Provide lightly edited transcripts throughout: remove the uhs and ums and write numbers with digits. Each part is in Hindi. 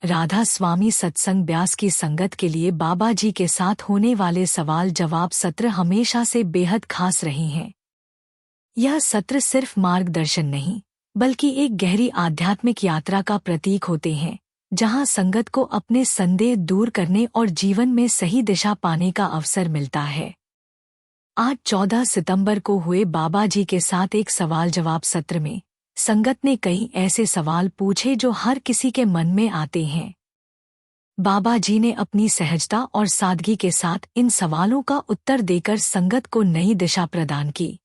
राधा स्वामी सत्संग ब्यास की संगत के लिए बाबा जी के साथ होने वाले सवाल जवाब सत्र हमेशा से बेहद खास रहे हैं। यह सत्र सिर्फ मार्गदर्शन नहीं, बल्कि एक गहरी आध्यात्मिक यात्रा का प्रतीक होते हैं, जहां संगत को अपने संदेह दूर करने और जीवन में सही दिशा पाने का अवसर मिलता है। आज 14 सितंबर को हुए बाबा जी के साथ एक सवाल जवाब सत्र में संगत ने कई ऐसे सवाल पूछे जो हर किसी के मन में आते हैं। बाबा जी ने अपनी सहजता और सादगी के साथ इन सवालों का उत्तर देकर संगत को नई दिशा प्रदान की।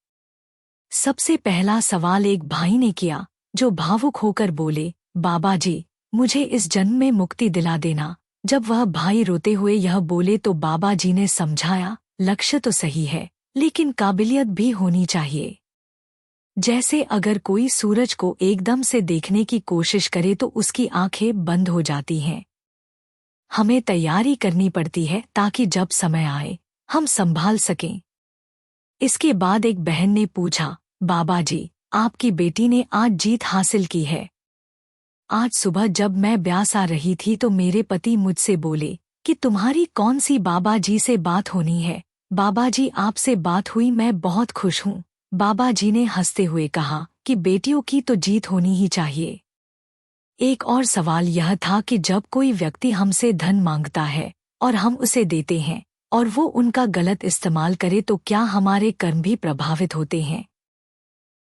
सबसे पहला सवाल एक भाई ने किया, जो भावुक होकर बोले, बाबा जी, मुझे इस जन्म में मुक्ति दिला देना। जब वह भाई रोते हुए यह बोले तो बाबा जी ने समझाया, लक्ष्य तो सही है, लेकिन काबिलियत भी होनी चाहिए। जैसे अगर कोई सूरज को एकदम से देखने की कोशिश करे तो उसकी आंखें बंद हो जाती हैं। हमें तैयारी करनी पड़ती है ताकि जब समय आए हम संभाल सकें। इसके बाद एक बहन ने पूछा, बाबा जी, आपकी बेटी ने आज जीत हासिल की है। आज सुबह जब मैं ब्यास आ रही थी तो मेरे पति मुझसे बोले कि तुम्हारी कौन सी बाबा जी से बात होनी है। बाबा जी, आपसे बात हुई, मैं बहुत खुश हूँ। बाबा जी ने हंसते हुए कहा कि बेटियों की तो जीत होनी ही चाहिए। एक और सवाल यह था कि जब कोई व्यक्ति हमसे धन मांगता है और हम उसे देते हैं और वो उनका गलत इस्तेमाल करे तो क्या हमारे कर्म भी प्रभावित होते हैं?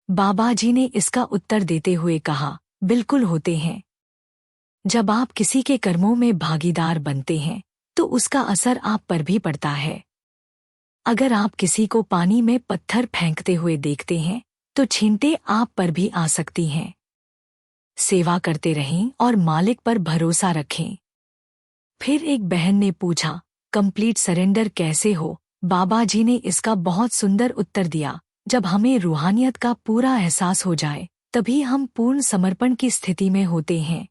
बाबा जी ने इसका उत्तर देते हुए कहा, बिल्कुल होते हैं। जब आप किसी के कर्मों में भागीदार बनते हैं तो उसका असर आप पर भी पड़ता है। अगर आप किसी को पानी में पत्थर फेंकते हुए देखते हैं तो छींटे आप पर भी आ सकती हैं। सेवा करते रहें और मालिक पर भरोसा रखें। फिर एक बहन ने पूछा, कंप्लीट सरेंडर कैसे हो? बाबा जी ने इसका बहुत सुंदर उत्तर दिया, जब हमें रूहानियत का पूरा एहसास हो जाए तभी हम पूर्ण समर्पण की स्थिति में होते हैं।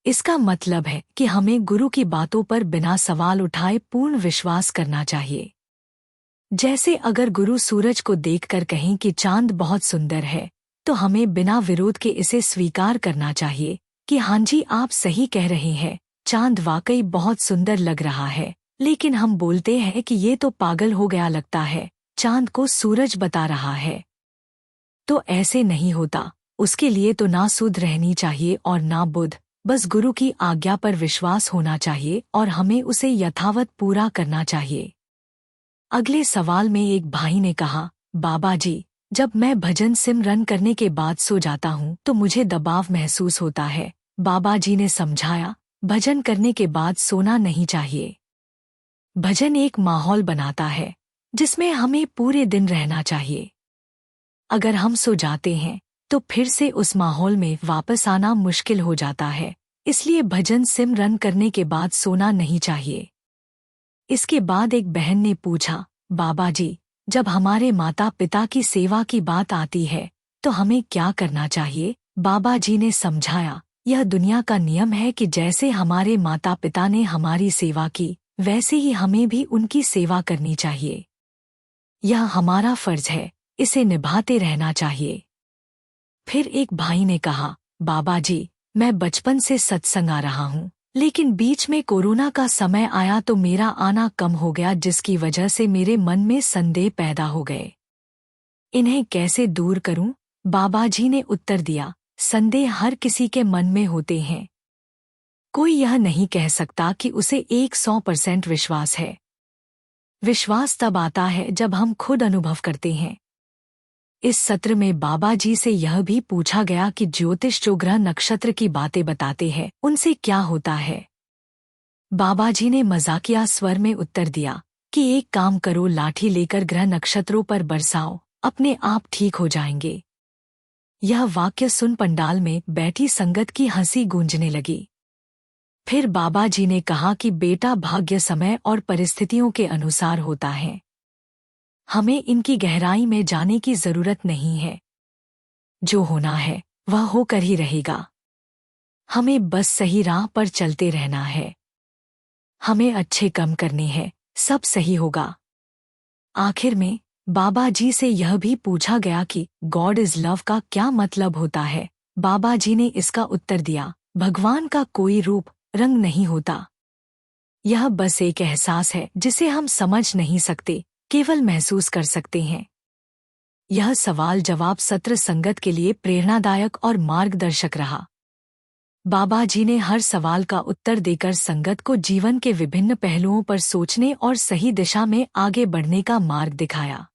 इसका मतलब है कि हमें गुरु की बातों पर बिना सवाल उठाए पूर्ण विश्वास करना चाहिए। जैसे अगर गुरु सूरज को देखकर कहें कि चांद बहुत सुंदर है, तो हमें बिना विरोध के इसे स्वीकार करना चाहिए कि हाँ जी, आप सही कह रहे हैं, चांद वाकई बहुत सुंदर लग रहा है। लेकिन हम बोलते हैं कि ये तो पागल हो गया लगता है, चांद को सूरज बता रहा है। तो ऐसे नहीं होता। उसके लिए तो ना सुध रहनी चाहिए और ना बुध, बस गुरु की आज्ञा पर विश्वास होना चाहिए और हमें उसे यथावत पूरा करना चाहिए। अगले सवाल में एक भाई ने कहा, बाबा जी, जब मैं भजन सिमरन करने के बाद सो जाता हूँ तो मुझे दबाव महसूस होता है। बाबा जी ने समझाया, भजन करने के बाद सोना नहीं चाहिए। भजन एक माहौल बनाता है जिसमें हमें पूरे दिन रहना चाहिए। अगर हम सो जाते हैं तो फिर से उस माहौल में वापस आना मुश्किल हो जाता है, इसलिए भजन सिमरन करने के बाद सोना नहीं चाहिए। इसके बाद एक बहन ने पूछा, बाबा जी, जब हमारे माता पिता की सेवा की बात आती है तो हमें क्या करना चाहिए? बाबा जी ने समझाया, यह दुनिया का नियम है कि जैसे हमारे माता पिता ने हमारी सेवा की, वैसे ही हमें भी उनकी सेवा करनी चाहिए। यह हमारा फर्ज है, इसे निभाते रहना चाहिए। फिर एक भाई ने कहा, बाबा जी, मैं बचपन से सत्संग आ रहा हूँ, लेकिन बीच में कोरोना का समय आया तो मेरा आना कम हो गया, जिसकी वजह से मेरे मन में संदेह पैदा हो गए। इन्हें कैसे दूर करूं? बाबा जी ने उत्तर दिया, संदेह हर किसी के मन में होते हैं। कोई यह नहीं कह सकता कि उसे 100% विश्वास है। विश्वास तब आता है जब हम खुद अनुभव करते हैं। इस सत्र में बाबा जी से यह भी पूछा गया कि ज्योतिष जो ग्रह नक्षत्र की बातें बताते हैं, उनसे क्या होता है? बाबा जी ने मजाकिया स्वर में उत्तर दिया कि एक काम करो, लाठी लेकर ग्रह नक्षत्रों पर बरसाओ, अपने आप ठीक हो जाएंगे। यह वाक्य सुन पंडाल में बैठी संगत की हंसी गूंजने लगी। फिर बाबा जी ने कहा कि बेटा, भाग्य समय और परिस्थितियों के अनुसार होता है। हमें इनकी गहराई में जाने की जरूरत नहीं है। जो होना है वह होकर ही रहेगा। हमें बस सही राह पर चलते रहना है। हमें अच्छे काम करने हैं, सब सही होगा। आखिर में बाबा जी से यह भी पूछा गया कि गॉड इज लव का क्या मतलब होता है। बाबा जी ने इसका उत्तर दिया, भगवान का कोई रूप रंग नहीं होता। यह बस एक एहसास है जिसे हम समझ नहीं सकते, केवल महसूस कर सकते हैं। यह सवाल जवाब सत्र संगत के लिए प्रेरणादायक और मार्गदर्शक रहा। बाबा जी ने हर सवाल का उत्तर देकर संगत को जीवन के विभिन्न पहलुओं पर सोचने और सही दिशा में आगे बढ़ने का मार्ग दिखाया।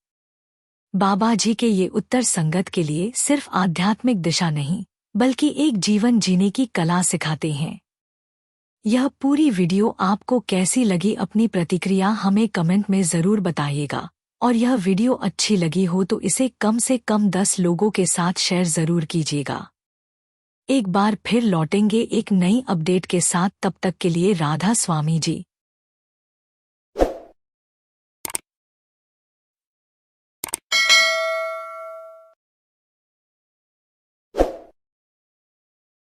बाबा जी के ये उत्तर संगत के लिए सिर्फ आध्यात्मिक दिशा नहीं, बल्कि एक जीवन जीने की कला सिखाते हैं। यह पूरी वीडियो आपको कैसी लगी, अपनी प्रतिक्रिया हमें कमेंट में ज़रूर बताइएगा। और यह वीडियो अच्छी लगी हो तो इसे कम से कम 10 लोगों के साथ शेयर ज़रूर कीजिएगा। एक बार फिर लौटेंगे एक नई अपडेट के साथ, तब तक के लिए राधा स्वामी जी।